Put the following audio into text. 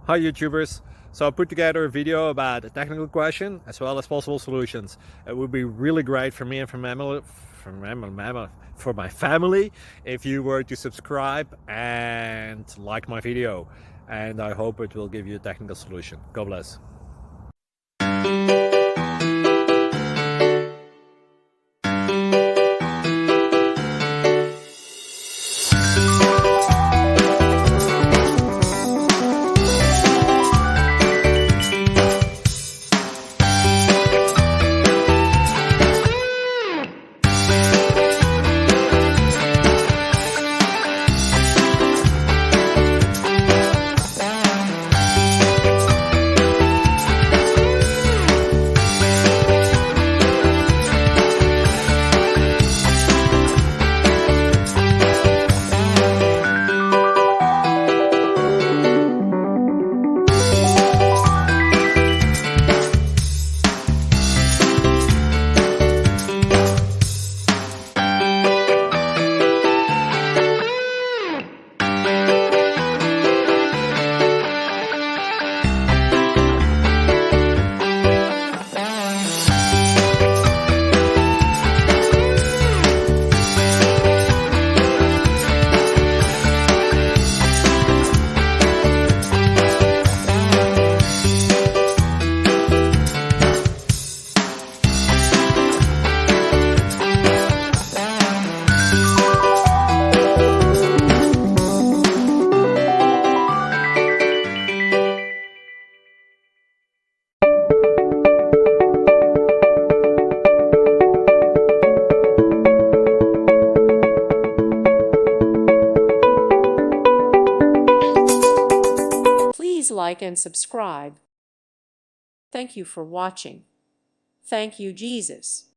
Hi YouTubers! So I put together a video about a technical question as well as possible solutions. It would be really great for me and for my family if you were to subscribe and like my video, and I hope it will give you a technical solution. God bless. Please like and subscribe. Thank you for watching. Thank you, Jesus.